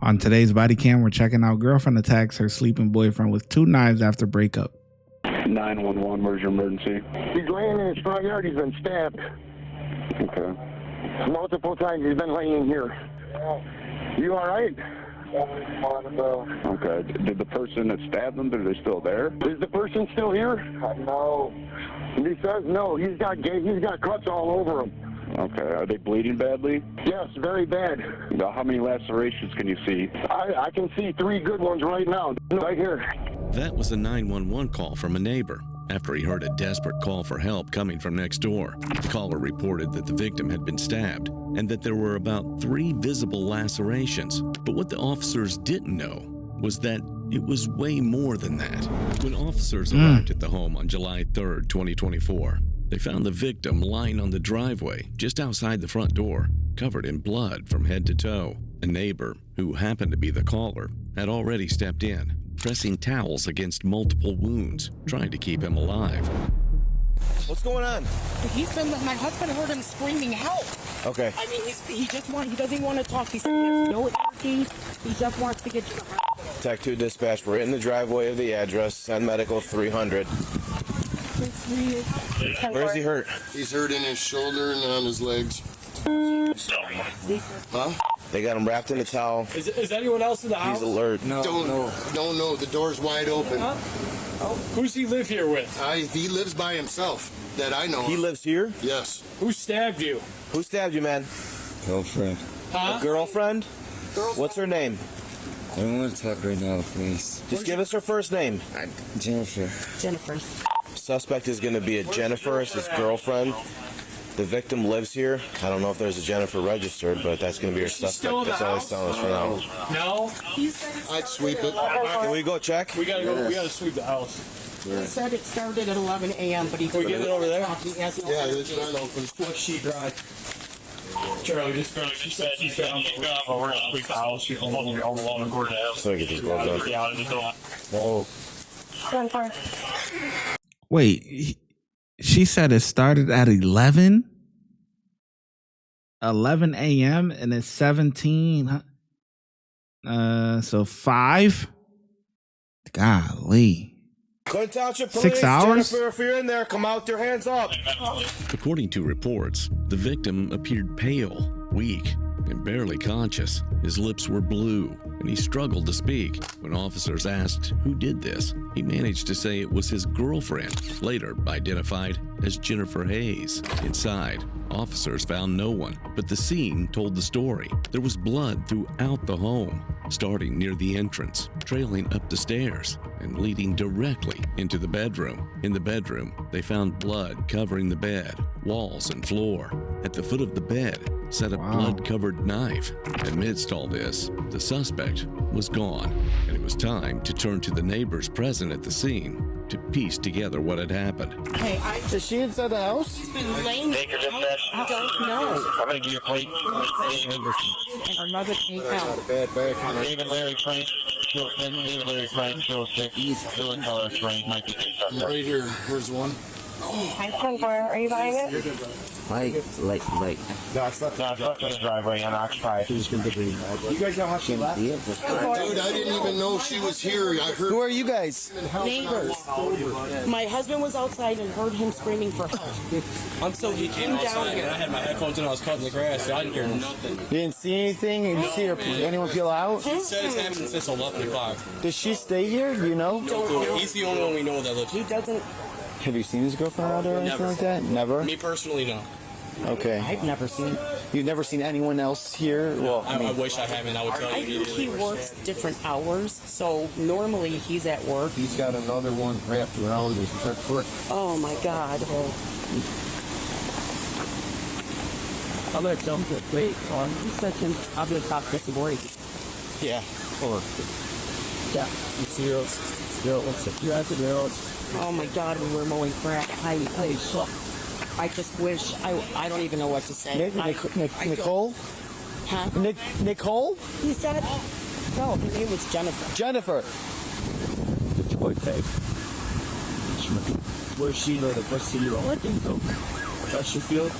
On today's body cam, we're checking out girlfriend attacks her sleeping boyfriend with 2 knives after breakup. 911, where's your emergency? He's laying in his front yard. He's been stabbed. Okay. Multiple times he's been laying here. You all right? Okay. Did the person that stabbed him, are they still there? Is the person still here? No. He says no. He's got cuts all over him. Okay. Are they bleeding badly? Yes, very bad. Now, how many lacerations can you see? I can see 3 good ones right now, right here. That was a 911 call from a neighbor. After he heard a desperate call for help coming from next door, the caller reported that the victim had been stabbed and that there were about 3 visible lacerations. But what the officers didn't know was that it was way more than that. When officers arrived at the home on July 3rd, 2024, they found the victim lying on the driveway just outside the front door, covered in blood from head to toe. A neighbor, who happened to be the caller, had already stepped in, pressing towels against multiple wounds, trying to keep him alive. What's going on? My husband heard him screaming help. Okay. I mean, he doesn't want to talk. He said he has no energy. He just wants to get to the hospital. Tech 2 dispatch, we're in the driveway of the address, Send Medical 300. Where is he hurt? He's hurt in his shoulder and on his legs. Huh? They got him wrapped in a towel. Is anyone else in the house? He's alert. No. Don't know. The door's wide open. Huh? Oh, who's he live here with? He lives by himself, that I know. He lives here? Yes. Who stabbed you? Who stabbed you, man? Girlfriend. Huh? A girlfriend? What's her name? I don't want to talk right now, please. Just give us her first name. Jennifer. Suspect is going to be a Jennifer. It's his girlfriend. The victim lives here. I don't know if there's a Jennifer registered, but that's going to be her suspect. That's all he's telling us for now. No? I'd sweep it. Can we go check? We gotta go. We gotta sweep the house. He said it started at 11 a.m., but he's... Can we get it over there? He has no Yeah, it's not open. What sheet dry? Charlie, just said she's down. We're gonna sweep the house. She's along the court house. So I get these gloves on. Yeah, just don't. Whoa. Wait, she said it started at 11 a.m. and it's 17. So 5. Golly. Clinton Township Police. 6 hours? Jennifer, if you're in there, come out with your hands up. According to reports, the victim appeared pale, weak, and barely conscious. His lips were blue, and he struggled to speak. When officers asked who did this, he managed to say it was his girlfriend, later identified as Jennifer Hayes. Inside, officers found no one, but the scene told the story. There was blood throughout the home, starting near the entrance, trailing up the stairs, and leading directly into the bedroom. In the bedroom, they found blood covering the bed, walls, and floor. At the foot of the bed sat a blood-covered knife. Amidst all this, the suspect was gone, and it was time to turn to the neighbors present at the scene to piece together what had happened. Hey, Is she inside the house? He's been laying there. I don't know. I'm gonna give you a plate. Another came out. David Larry Frank. David Larry Frank. Still sick. Still color Frank. Might be Right here. Where's one? Are you buying it? Like. No, it's not the driveway unoccupied. You guys know how she left? Dude, I didn't even know she was here. I heard. Who are you guys? Neighbors. My husband was outside and heard him screaming for help. So he came down here. I had my headphones and I was cutting the grass. So I didn't hear nothing. You didn't see anything? You didn't see her, anyone peel out? He said it's happened since 11 o'clock. Does she stay here? Do you know? He's the only one we know that lives here. He doesn't... Have you seen his girlfriend out there or anything like that? Never? Me personally, no. Okay. I've never seen... You've never seen anyone else here? Well, I wish I haven't. I would tell I you. think he works different hours, so normally he's at work. He's got another one wrapped around his foot. Oh my God. I'll let them wait on. He said him, I'll be a top 50 boy. yeah. Yeah. 060. You're at the zeros. Oh my God, we were mowing crap. I just wish, I don't even know what to say. Nicole? Huh? Nicole? He said, no, his name was Jennifer. Jennifer. Okay. Where's she live? What's the year? Chesterfield?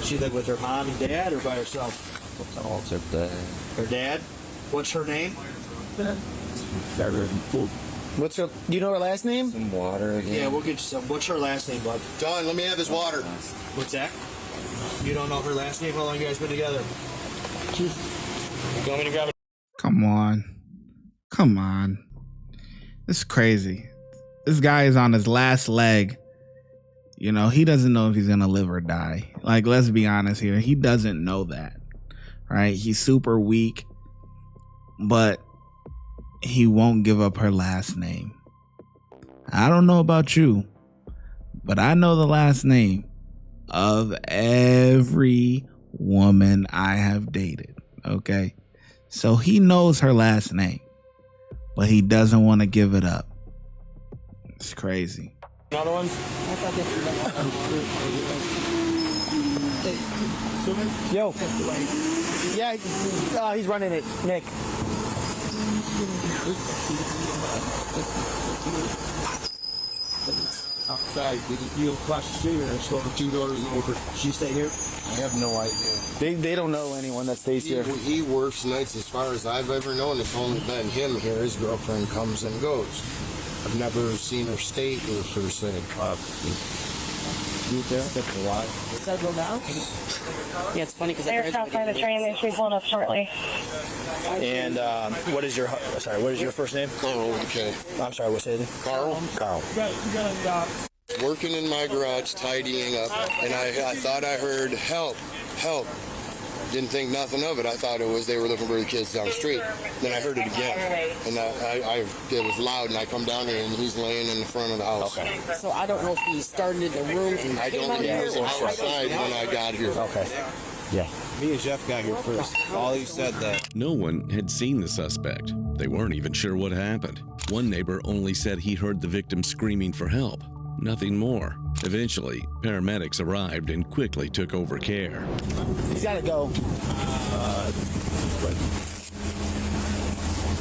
She live with her mom and dad or by herself? Oh, it's her dad. Her dad? What's her name? What's her? Do you know her last name? Some water again. Yeah, we'll get you some. What's her last name, bud? Don, let me have his water. What's that? You don't know her last name? How long you guys been together? You want me to grab it? Come on. It's crazy. This guy is on his last leg. You know, he doesn't know if he's gonna live or die. Like, let's be honest here. He doesn't know that, right? He's super weak, but he won't give up her last name. I don't know about you, but I know the last name of every woman I have dated, okay? So he knows her last name, but he doesn't want to give it up. It's crazy. Another one? Yo. Yeah, he's running it, Nick. Outside, did you flash the and saw the 2 doors over? She stay here? I have no idea. They don't know anyone that stays here. He works nights as far as I've ever known. It's only been him here. His girlfriend comes and goes. I've never seen her stay here per se. You there? That's a lot. Does that go down? Yeah, it's funny because They're outside the train. They should be pulling up shortly. And what is your first name? Carl with a K. I'm sorry, what's it? Carl? Carl. Working in my garage, tidying up, and I thought I heard help. Didn't think nothing of it. I thought it was they were looking for the kids down the street. Then I heard it again, and it was loud, and I come down here, and he's laying in the front of the house. Okay. So I don't know if he started in the room and I don't think he was outside when I got here. Okay. Yeah. Me and Jeff got here first. All he said that. No one had seen the suspect. They weren't even sure what happened. One neighbor only said he heard the victim screaming for help. Nothing more. Eventually, paramedics arrived and quickly took over care. He's got to go.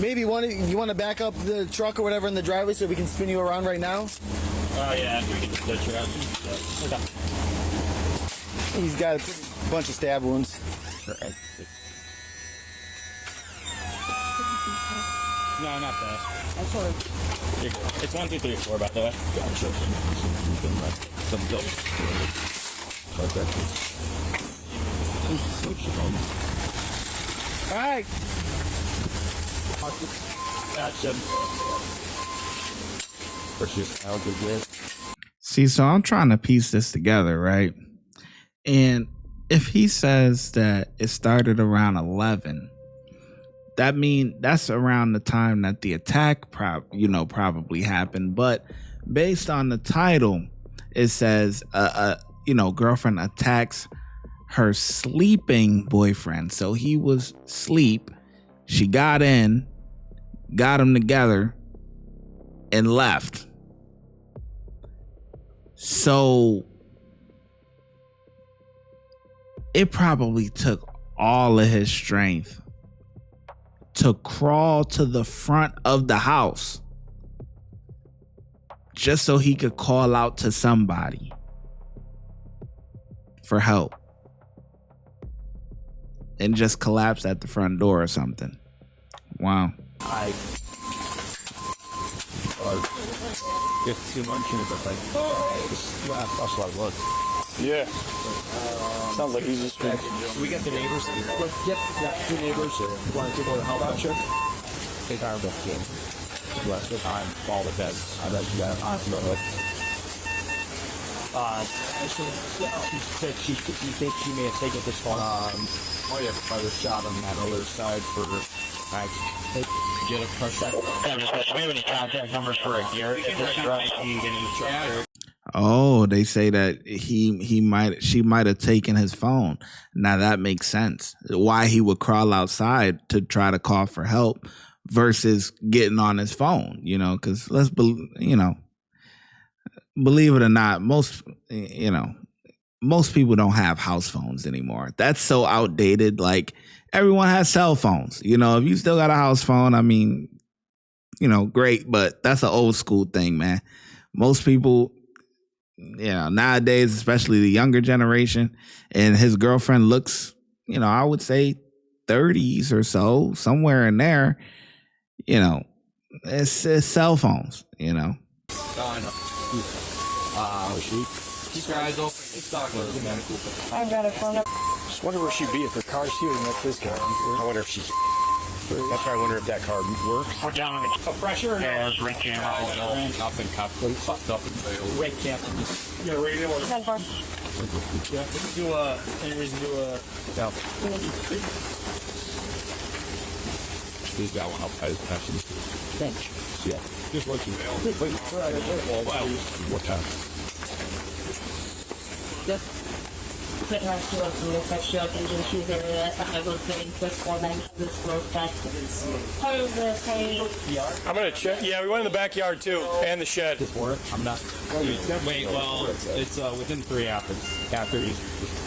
Maybe you want to back up the truck or whatever in the driveway so we can spin you around right now? Yeah, we can touch your Okay. He's got a bunch of stab wounds. No, not that. I'm sorry. It's 1, 2, 3, 4, by the way. Gotcha. All right. See, so I'm trying to piece this together, right? And if he says that it started around 11, that means that's around the time that the attack probably happened. But based on the title, it says girlfriend attacks her sleeping boyfriend. So he was asleep. She got in, got them together, and left. So it probably took all of his strength to crawl to the front of the house just so he could call out to somebody for help and just collapse at the front door or something. Wow. It's too much, but that's what it was. Yeah. Sounds like he's just been. We got the neighbors. Yep. Yeah, 2 neighbors. Want to go to help out, sure? They are the game. Less the time, all the beds. I bet you got it. She said you think she may have taken this phone? Yeah, by the shot on that other side for get a crush. I'm just going to have any contact numbers for a Garrett. If this rush, you get in the truck. Oh, they say that she might have taken his phone. Now that makes sense. Why he would crawl outside to try to call for help versus getting on his phone, because believe it or not, most people don't have house phones anymore. That's so outdated. Like, everyone has cell phones. If you still got a house phone, I mean, great, but that's an old school thing, man. Most people, nowadays, especially the younger generation, and his girlfriend looks, I would say 30s or so, somewhere in there, you know, it's cell phones, you know. Keep your eyes open. It's not good. I've got a phone up. Just wonder where she'd be if her car's here and that's his car. I wonder if she. That's why I wonder if that car works. We're down on the pressure. Yeah, ring camera. Nothing cut. Nothing failed. Ring camera. Yeah, radio. 10-4. Yeah, we can do any reason to do no. He's got one up by his passion. Thanks. Yeah. Just let you know. Wait. What time? Put her to a blue sexual agency that I will put in this woman this world I'm gonna check. Yeah, we went in the backyard too, and the shed. I'm not. Wait, well, it's within 3 hours. After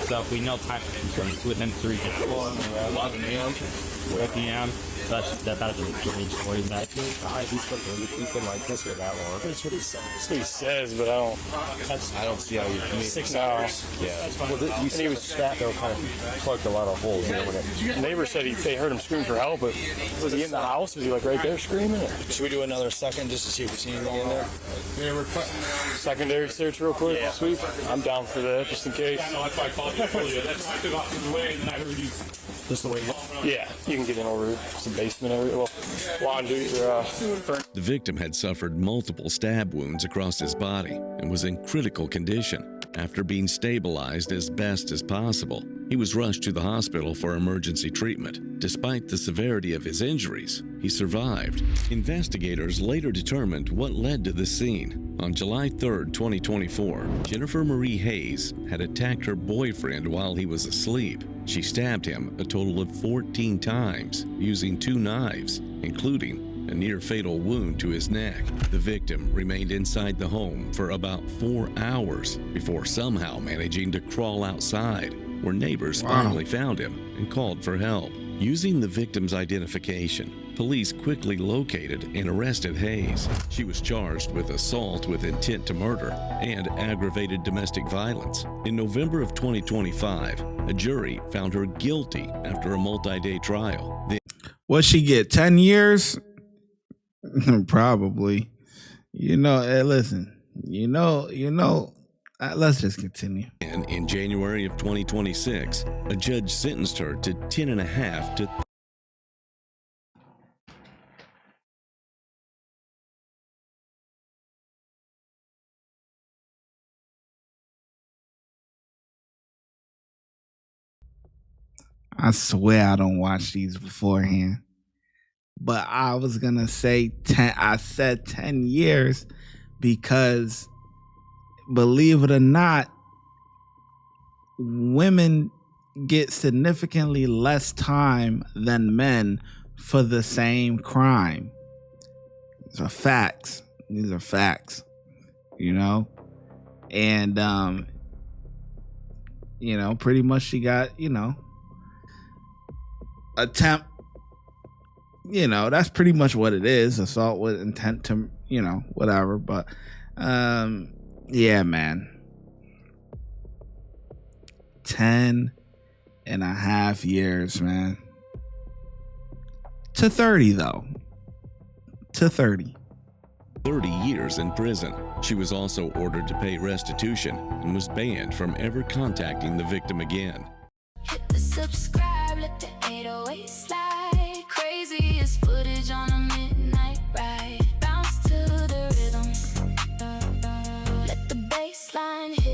so if we know time, it's within 3 hours. 11 a.m. 12 p.m. That's a strange story. He's been like this for that long. That's what he says. That's what he says, but I don't see how you can 6 hours. Yeah. Well, and he was fat though, kind of plugged a lot of holes there. When the neighbor said they heard him scream for help, but was he in the house? Was he like right there screaming? Or? Should we do another second just to see if we see anything in there? Yeah, we're secondary search real quick. Yeah. Sweep. I'm down for that just in case. That's why I called you. That's why I took off the way, and I heard you. Just the way. Yeah, you can get in over some basement area. Well, laundry or The victim had suffered multiple stab wounds across his body and was in critical condition. After being stabilized as best as possible, he was rushed to the hospital for emergency treatment. Despite the severity of his injuries, he survived. Investigators later determined what led to the scene. On July 3, 2024, Jennifer Marie Hayes had attacked her boyfriend while he was asleep. She stabbed him a total of 14 times using 2 knives, including a near-fatal wound to his neck. The victim remained inside the home for about 4 hours before somehow managing to crawl outside, where neighbors finally found him and called for help. Using the victim's identification, police quickly located and arrested Hayes. She was charged with assault with intent to murder and aggravated domestic violence. In November of 2025, a jury found her guilty after a multi-day trial. What she get? 10 years? Probably. You know, hey, listen. You know. Let's just continue. And in January of 2026, a judge sentenced her to 10.5 to I swear I don't watch these beforehand. But I was going to say 10. I said 10 years because, believe it or not, women get significantly less time than men for the same crime. These are facts. You know? And, pretty much she got, attempt. That's pretty much what it is. Assault with intent to, whatever. But, yeah, man. 10.5 years, man. To 30, though. To 30. 30 years in prison. She was also ordered to pay restitution and was banned from ever contacting the victim again. Hit the subscribe, let the 808 slide. Craziest footage on a midnight ride. Bounce to the rhythm. Let the bass line hit.